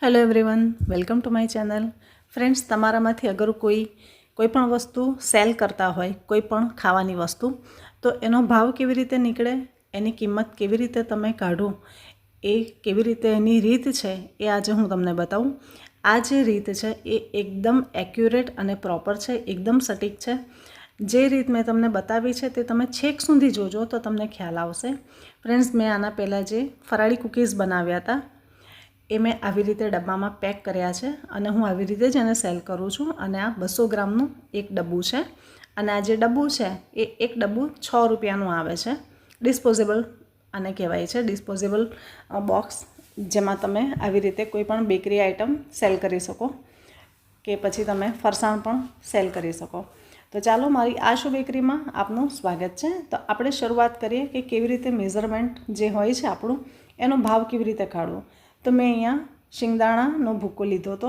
Hello everyone, welcome to my channel. Friends, તમારામાંથી અગર કોઈ પણ વસ્તુ સેલ કરતા હોય, કોઈ પણ ખાવાની વસ્તુ, તો એનો ભાવ કેવી રીતે નીકળે, એની કિંમત કેવી રીતે તમે કાઢો, એ કેવી રીતે એની રીત છે એ આજે હું તમને બતાવું. આ જે રીત છે એ એકદમ એક્યુરેટ અને પ્રોપર છે, એકદમ સટીક છે. જે રીત મેં તમને બતાવી છે તે તમે છેક સુધી જોજો તો તમને ખ્યાલ આવશે. ફ્રેન્ડ્સ, મેં આના પહેલાં જે ફરાળી કૂકીઝ બનાવ્યા હતા એ મેં આવી રીતે ડબ્બામાં પેક કર્યા છે અને હું આવી રીતે જ એને સેલ કરું છું. અને આ 200 ગ્રામનું એક ડબ્બું છે અને આ જે ડબ્બું છે એ એક ડબ્બું 6 રૂપિયાનું આવે છે. ડિસ્પોઝેબલ આને કહેવાય છે, ડિસ્પોઝેબલ બોક્સ, જેમાં તમે આવી રીતે કોઈ પણ બેકરી આઇટમ સેલ કરી શકો કે પછી તમે ફરસાણ પણ સેલ કરી શકો. તો ચાલો, મારી આશુ બેકરીમાં આપનું સ્વાગત છે. તો આપણે શરૂઆત કરીએ કે કેવી રીતે મેઝરમેન્ટ જે હોય છે આપણું, એનો ભાવ કેવી રીતે કાઢવો. તો મેં અહીંયા શિંગદાણાનો ભૂકો લીધો હતો,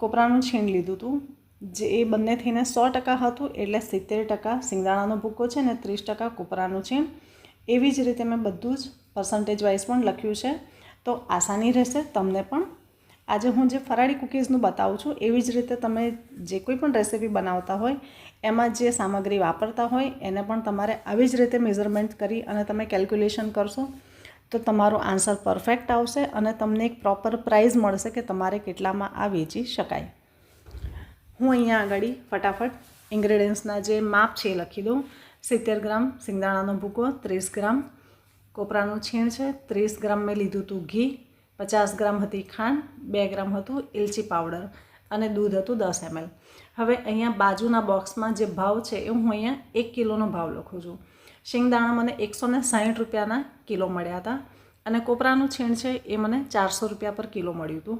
કોપરાનું છીણ લીધું હતું, જે એ બંને થઈને 100% હતું, એટલે 70% શિંગદાણાનો ભૂકો છે ને 30% કોપરાનું છીણ. એવી જ રીતે મેં બધું જ પર્સન્ટેજ વાઇઝ પણ લખ્યું છે, તો આસાની રહેશે તમને પણ. આજે હું જે ફરાળી કૂકીઝનું બતાવું છું એવી જ રીતે તમે જે કોઈ પણ રેસીપી બનાવતા હોય એમાં જે સામગ્રી વાપરતા હોય એને પણ તમારે આવી જ રીતે મેઝરમેન્ટ કરી અને તમે કેલ્ક્યુલેશન કરશો તો તમારો આન્સર પરફેક્ટ આવશે અને તમને એક પ્રોપર પ્રાઇઝ મળશે કે તમારે કેટલામાં આ વેચી શકાય. હું અહીંયા આગળ ફટાફટ ઇન્ગ્રેડિયન્ટ્સના જે માપ છે એ લખી દઉં. 70 ગ્રામ શિંગદાણાનો ભૂકો, 30 ગ્રામ કોપરાનું છીણ છે, 30 ગ્રામ મેં લીધું હતું ઘી, 50 ગ્રામ હતી ખાંડ, 2 ગ્રામ હતું એલચી પાવડર અને દૂધ હતું 10 ml. હવે અહીંયા બાજુના બોક્સમાં જે ભાવ છે એ હું અહીંયા 1 કિલોનો ભાવ લખું છું. શિંગદાણા મને 160 રૂપિયાના કિલો મળ્યા હતા અને કોપરાનું છીણ છે એ મને 400 રૂપિયા પર કિલો મળ્યું હતું.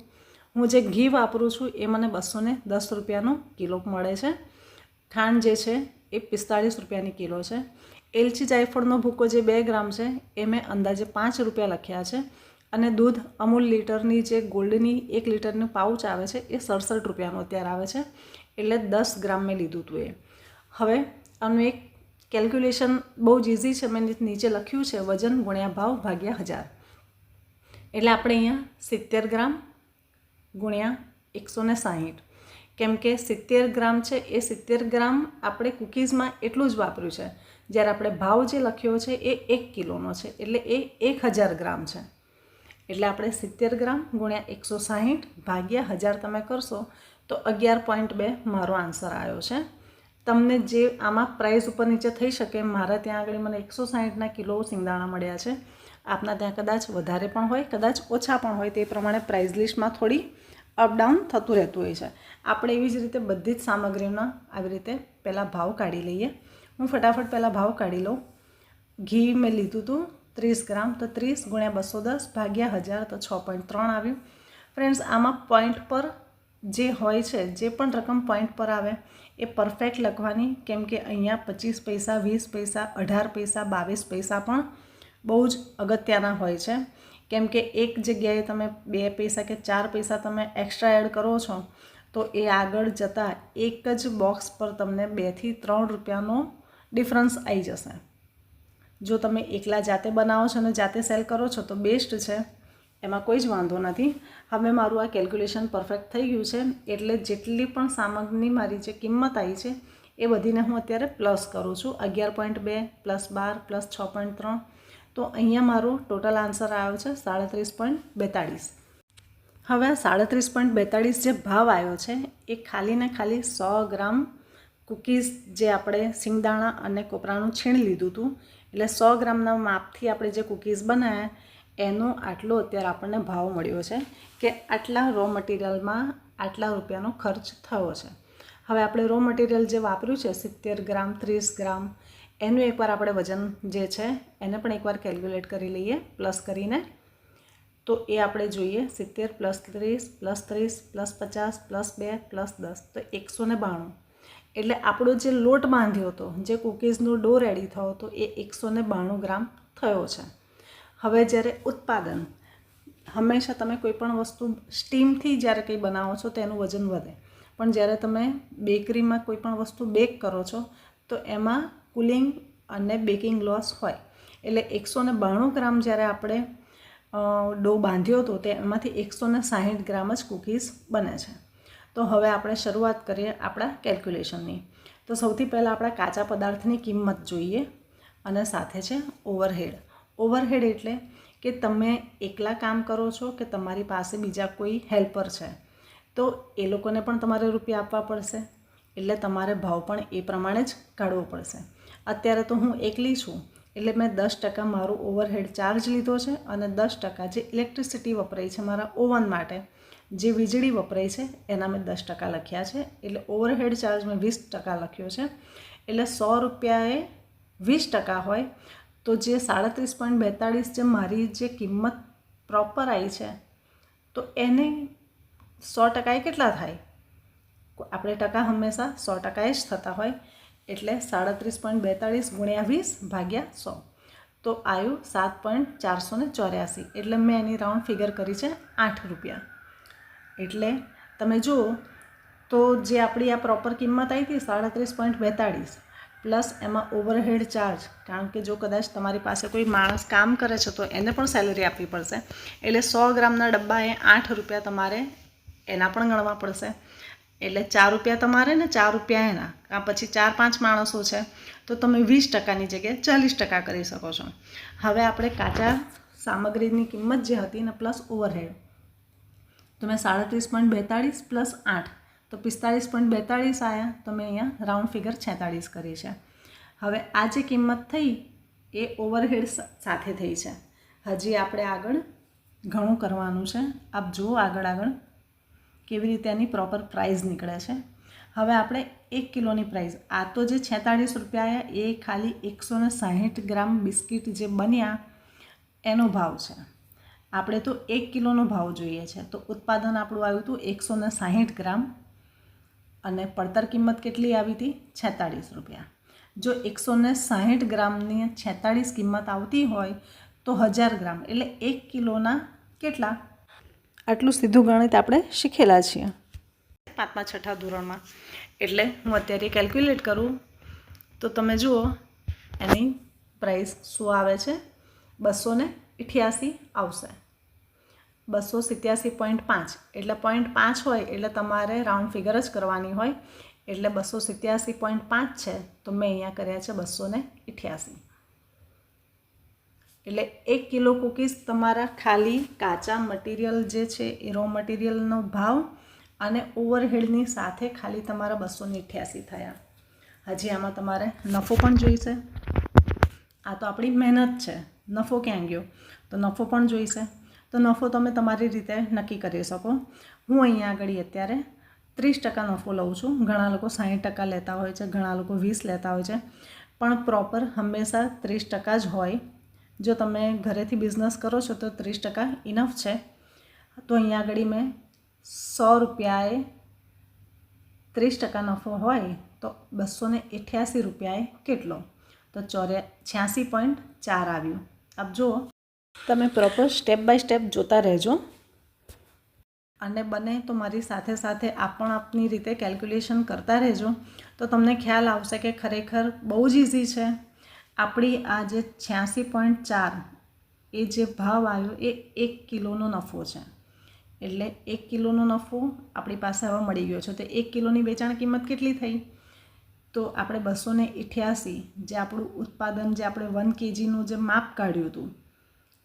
હું જે ઘી વાપરું છું એ મને 210 રૂપિયાનો કિલો મળે છે. ખાંડ જે છે એ 45 રૂપિયાની કિલો છે. એલચી જાયફળનો ભૂકો જે 2 ગ્રામ છે એ મેં અંદાજે 5 રૂપિયા લખ્યા છે. અને દૂધ અમૂલ લીટરની જે ગોલ્ડની 1 લીટરનું પાઉચ આવે છે એ 67 રૂપિયાનું અત્યારે આવે છે, એટલે 10 ગ્રામ મેં લીધું હતું એ. હવે આનું એક કેલ્ક્યુલેશન બહુ જ ઇઝી છે, મેં નીચે લખ્યું છે વજન ગુણ્યા ભાવ ભાગ્યા 1000. એટલે આપણે અહીંયા 70 ગ્રામ ગુણ્યા 160, કેમ કે 70 ગ્રામ છે એ 70 ગ્રામ આપણે કૂકીઝમાં એટલું જ વાપર્યું છે, જ્યારે આપણે ભાવ જે લખ્યો છે એ 1 કિલોનો છે, એટલે એ 1000 ગ્રામ છે. એટલે આપણે 70 ગ્રામ ગુણ્યા 160 ભાગ્યા 1000 તમે કરશો તો 11.2 મારો આન્સર આવ્યો છે. તમને જે આમાં પ્રાઇસ ઉપર નીચે થઈ શકે, મારા ત્યાં આગળ મને 160ના કિલો શિંગદાણા મળ્યા છે. આપના ત્યાં કદાચ વધારે પણ હોય, કદાચ ઓછા પણ હોય, તે પ્રમાણે પ્રાઇસ લિસ્ટમાં થોડી અપડાઉન થતું રહેતું હોય છે. આપણે એવી જ રીતે બધી જ સામગ્રીના આવી રીતે પહેલાં ભાવ કાઢી લઈએ. હું ફટાફટ પહેલાં ભાવ કાઢી લઉં. ઘી મેં લીધું હતું 30 ગ્રામ, તો 30 ગુણ્યા 210 ભાગ્યા 1000 તો 6.3 આવ્યું. ફ્રેન્ડ્સ, આમાં પોઈન્ટ પર જે હોય છે, જે પણ રકમ પોઈન્ટ પર આવે એ પરફેક્ટ લખવાની, કેમ કે અહીંયા 25 પૈસા, 20 પૈસા, 18 પૈસા, 22 પૈસા પણ બહુ જ અગત્યના હોય છે. કેમ કે એક જગ્યાએ તમે 2 પૈસા કે 4 પૈસા તમે એક્સ્ટ્રા એડ કરો છો તો એ આગળ જતાં એક જ બોક્સ પર તમને 2 થી 3 રૂપિયાનો ડિફરન્સ આવી જશે. જો તમે એકલા જાતે બનાવો છો અને જાતે સેલ કરો છો તો બેસ્ટ છે, એમાં કોઈ જ વાંધો નથી. હવે મારું આ કેલ્ક્યુલેશન પરફેક્ટ થઈ ગયું છે, એટલે જેટલી પણ સામગ્રીની મારી જે કિંમત આવી છે એ બધીને હું અત્યારે પ્લસ કરું છું. 11.2 પ્લસ 12 પ્લસ 6.3, તો અહીંયા મારો ટોટલ આન્સર આવ્યો છે 37.42. હવે આ 37.42 જે ભાવ આવ્યો છે એ ખાલી ને ખાલી 100 ગ્રામ કૂકીઝ જે આપણે શિંગદાણા અને કોપરાનું છીણ લીધું હતું, એટલે 100 ગ્રામના માપથી આપણે જે કૂકીઝ બનાવ્યા એનો આટલો અત્યારે આપણને ભાવ મળ્યો છે કે આટલા રો મટીરિયલમાં આટલા રૂપિયાનો ખર્ચ થયો છે. હવે આપણે રો મટીરિયલ જે વાપર્યું છે 70 ગ્રામ, 30 ગ્રામ, એનું એકવાર આપણે વજન જે છે એને પણ એકવાર કેલ્ક્યુલેટ કરી લઈએ પ્લસ કરીને. તો એ આપણે જોઈએ 70 plus 30 plus 30 plus 50 plus 2 plus 10 તો 192. એટલે આપણો જે લોટ બાંધ્યો હતો, જે કૂકીઝનો ડો રેડી થયો હતો એ 192 ગ્રામ થયો છે. હવે જ્યારે ઉત્પાદન, હંમેશા તમે કોઈ પણ વસ્તુ સ્ટીમથી જ્યારે કંઈ બનાવો છો તો એનું વજન વધે, પણ જ્યારે તમે બેકરીમાં કોઈ પણ વસ્તુ બેક કરો છો તો એમાં કુલિંગ અને બેકિંગ લોસ હોય. એટલે 192 ગ્રામ જ્યારે આપણે ડો બાંધ્યો હતો તેમાંથી 160 ગ્રામ જ કૂકીઝ બને છે. તો હવે આપણે શરૂઆત કરીએ આપણા કેલ્ક્યુલેશનની. તો સૌથી પહેલાં આપણા કાચા પદાર્થની કિંમત જોઈએ અને સાથે છે ઓવરહેડ. ઓવરહેડ એટલે કે તમે એકલા કામ કરો છો કે તમારી પાસે બીજા કોઈ હેલ્પર છે, તો એ લોકોને પણ તમારે રૂપિયા આપવા પડશે, એટલે તમારે ભાવ પણ એ પ્રમાણે જ કાઢવો પડશે. અત્યારે તો હું એકલી છું એટલે મેં 10% મારું ઓવરહેડ ચાર્જ લીધો છે અને 10% જે ઇલેક્ટ્રિસિટી વપરાય છે મારા ઓવન માટે, જે વીજળી વપરાય છે એના મેં 10% લખ્યા છે. એટલે ઓવરહેડ ચાર્જ મેં 20% લખ્યો છે. એટલે 100 રૂપિયાએ 20% હોય તો જે 37.42 જે મારી જે કિંમત પ્રોપર આવી છે, તો એને 100% એ કેટલા થાય? આપણે ટકા હંમેશા 100% જ થતા હોય. એટલે 37.42 ગુણ્યા 20 ભાગ્યા 100 તો આવ્યું 7.484. એટલે મેં એની રાઉન્ડ ફિગર કરી છે 8 રૂપિયા. એટલે તમે જુઓ તો જે આપણી આ પ્રોપર કિંમત આવી હતી 37.42 પ્લસ એમાં ઓવરહેડ ચાર્જ, કારણ કે જો કદાચ તમારી પાસે કોઈ માણસ કામ કરે છે તો એને પણ સેલરી આપવી પડશે. એટલે 100 ગ્રામના ડબ્બાએ 8 રૂપિયા તમારે એના પણ ગણવા પડશે. એટલે 4 રૂપિયા તમારે ને 4 રૂપિયા એના, આ પછી 4-5 માણસો છે તો તમે 20%ની જગ્યાએ 40% કરી શકો છો. હવે આપણે કાચા સામગ્રીની કિંમત જે હતી ને પ્લસ ઓવરહેડ, તો મેં 37.42 પ્લસ 8 તો 45.42 આવ્યા. તો મેં અહીંયા રાઉન્ડ ફિગર 46 કરી છે. હવે આ જે કિંમત થઈ એ ઓવરહેડ સાથે થઈ છે. હજી આપણે આગળ ઘણું કરવાનું છે. આપ જુઓ આગળ કેવી રીતે એની પ્રોપર પ્રાઇસ નીકળે છે. હવે આપણે 1 કિલોની પ્રાઇસ, આ તો જે 46 રૂપિયા એ ખાલી 160 ગ્રામ બિસ્કિટ જે બન્યા એનો ભાવ છે. આપણે તો 1 કિલોનો ભાવ જોઈએ છે. તો ઉત્પાદન આપણું આવ્યું હતું 160 ગ્રામ અને પડતર કિંમત કેટલી આવી હતી? 46 રૂપિયા. જો 160 ગ્રામની 46 કિંમત આવતી હોય તો 1000 ગ્રામ એટલે 1 કિલોના કેટલા? આટલું સીધું ગણિત આપણે શીખેલા છીએ 5મા-6ઠા ધોરણમાં. એટલે હું અત્યારે કેલ્ક્યુલેટ કરું તો તમે જુઓ એની પ્રાઇસ શું આવે છે. 288 આવશે. 287.5 એટલે 0.5 હોય એટલે તમારે રાઉન્ડ ફિગર જ કરવાની હોય. એટલે 287.5 છે તો મેં અહીંયા કર્યા છે 288. એટલે 1 કિલો કૂકીઝ તમારા ખાલી કાચા મટીરિયલ જે છે એ રો મટીરિયલનો ભાવ અને ઓવરહેડની સાથે ખાલી તમારા 288 થયા. હજી આમાં તમારે નફો પણ જોઈશે. આ તો આપણી મહેનત છે, નફો ક્યાં ગયો? તો નફો પણ જોઈશે. તો નફો તમે તમારી રીતે નક્કી કરી શકો. હું અહીંયા આગળ અત્યારે 30% નફો લઉં છું. ઘણા લોકો 60% લેતા હોય છે, ઘણા લોકો 20 લેતા હોય છે, પણ પ્રોપર હંમેશા 30% જ હોય. જો તમે ઘરેથી બિઝનેસ કરો છો તો 30% ઇનફ છે. તો અહીંયા આગળ મેં 100 રૂપિયાએ 30% નફો હોય તો 288 રૂપિયાએ કેટલો? તો 86.4 આવ્યું. આપ જુઓ, તમે પ્રોપર સ્ટેપ બાય સ્ટેપ જોતા રહેજો અને બને તો મારી સાથે સાથે આપ પણ આપની રીતે કેલ્ક્યુલેશન કરતા રહેજો તો તમને ખ્યાલ આવશે કે ખરેખર બહુ જ ઇઝી છે. આપણી આ જે 86.4 એ જે ભાવ આવ્યો એ 1 કિલોનો નફો છે. એટલે 1 કિલોનો નફો આપણી પાસે હવે મળી ગયો છે. તો 1 કિલોની વેચાણ કિંમત કેટલી થઈ? તો આપણે 288 જે આપણું ઉત્પાદન, જે આપણે 1 kgનું જે માપ કાઢ્યું હતું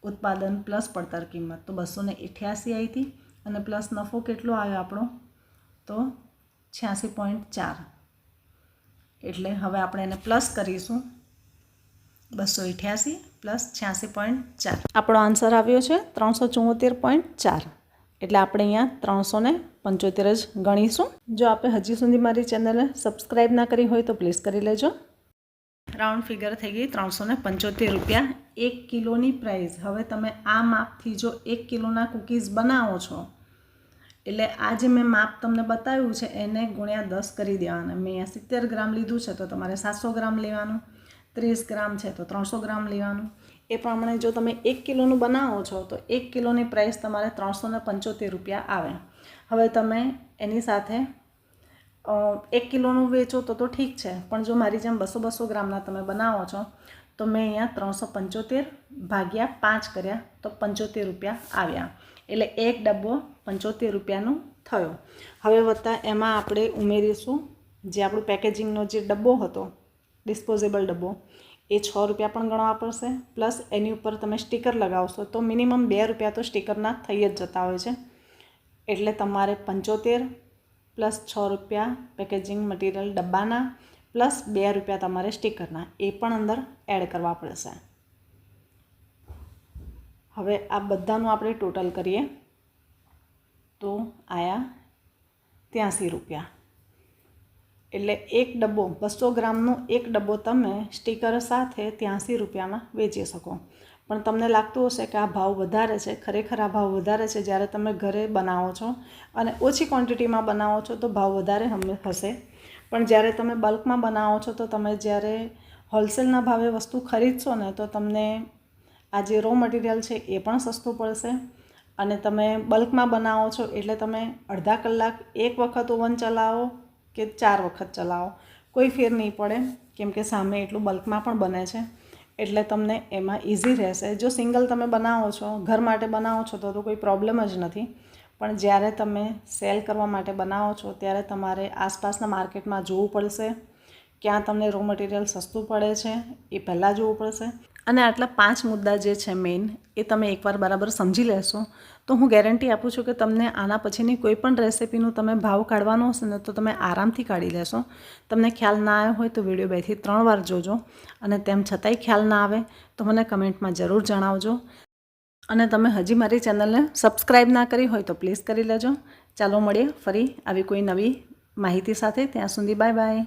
ઉત્પાદન પ્લસ પડતર કિંમત, તો 288 આવી હતી અને પ્લસ નફો કેટલો આવ્યો આપણો? તો 86.4. એટલે હવે આપણે એને પ્લસ કરીશું. 288 પ્લસ 86.4 આપણો આન્સર આવ્યો છે 374.4. એટલે આપણે અહીંયા 375 જ ગણીશું. જો આપણે હજી સુધી મારી ચેનલને સબસ્ક્રાઈબ ના કરી હોય તો પ્લીઝ કરી લેજો. રાઉન્ડ ફિગર થઈ ગઈ 375 રૂપિયા 1 કિલોની પ્રાઇસ. હવે તમે આ માપથી જો 1 કિલોના કૂકીઝ બનાવો છો એટલે આ જે મેં માપ તમને બતાવ્યું છે એને ગુણ્યા 10 કરી દેવાના. મેં અહીંયા 70 ગ્રામ લીધું છે તો તમારે 700 ગ્રામ લેવાનું, 30 ગ્રામ છે તો 300 ગ્રામ લેવાનું. એ પ્રમાણે જો તમે 1 કિલોનું બનાવો છો તો 1 કિલોની પ્રાઇસ તમારે 375 રૂપિયા આવે. હવે તમે એની સાથે 1 કિલોનું વેચો તો ઠીક છે, પણ જો મારી જેમ 200-200 ગ્રામના તમે બનાવો છો તો મેં અહીંયા 375 ભાગ્યા 5 કર્યા તો 75 રૂપિયા આવ્યા. એટલે એક ડબ્બો 75 રૂપિયાનો થયો. હવે વત્તા એમાં આપણે ઉમેરીશું જે આપણું પેકેજિંગનો જે ડબ્બો હતો, ડિસ્પોઝેબલ ડબ્બો, એ 6 રૂપિયા પણ ગણવા પડશે. પ્લસ એની ઉપર તમે સ્ટીકર લગાવશો તો મિનિમમ 2 રૂપિયા તો સ્ટીકરના થઈ જ જતા હોય છે. એટલે તમારે 75 પ્લસ 6 રૂપિયા પેકેજિંગ મટીરિયલ ડબ્બાના પ્લસ 2 રૂપિયા તમારે સ્ટીકરના એ પણ અંદર એડ કરવા પડશે. હવે આ બધાનું આપણે ટોટલ કરીએ તો આયા 83 રૂપિયા. એટલે એક ડબ્બો 200 ગ્રામનો એક ડબ્બો તમે સ્ટીકર સાથે 83 રૂપિયામાં વેચી શકો. પણ તમને લાગતું હશે કે આ ભાવ વધારે છે. ખરેખર આ ભાવ વધારે છે. જ્યારે તમે ઘરે બનાવો છો અને ઓછી ક્વોન્ટિટીમાં બનાવો છો તો ભાવ વધારે હશે. પણ જ્યારે તમે બલ્કમાં બનાવો છો તો તમે જ્યારે હોલસેલના ભાવે વસ્તુ ખરીદશો ને તો તમને આ જે રો મટીરિયલ છે એ પણ સસ્તું પડશે. અને તમે બલ્કમાં બનાવો છો એટલે તમે અડધા કલાક એક વખત ઓવન ચલાવો કે 4 વખત ચલાવો કોઈ ફેર નહીં પડે, કેમ કે સામે એટલું બલ્કમાં પણ બને છે. એટલે તમને એમાં ઇઝી રહેશે. જો સિંગલ તમે બનાવો છો, ઘર માટે બનાવો છો તો કોઈ પ્રોબ્લેમ જ નથી. પણ જ્યારે તમે સેલ કરવા માટે બનાવો છો ત્યારે તમારે આસપાસના માર્કેટમાં જોવું પડશે, ક્યાં તમને રો મટીરિયલ સસ્તું પડે છે એ પહેલાં જોવું પડશે. અને આટલા 5 મુદ્દા જે છે મેઇન એ તમે એકવાર બરાબર સમજી લેશો તો હું ગેરંટી આપું છું કે તમને આના પછીની કોઈ પણ રેસિપીનું તમે ભાવ કાઢવાનો હશે ને તો તમે આરામથી કાઢી લેશો. તમને ખ્યાલ ના આવ્યો હોય તો વિડીયો 2 થી 3 વાર જોજો. અને તેમ છતાંય ખ્યાલ ના આવે તો મને કમેન્ટમાં જરૂર જણાવજો. અને તમે હજી મારી ચેનલને સબસ્ક્રાઈબ ના કરી હોય તો પ્લીઝ કરી લેજો. ચાલો મળીએ ફરી આવી કોઈ નવી માહિતી સાથે. ત્યાં સુધી બાય બાય.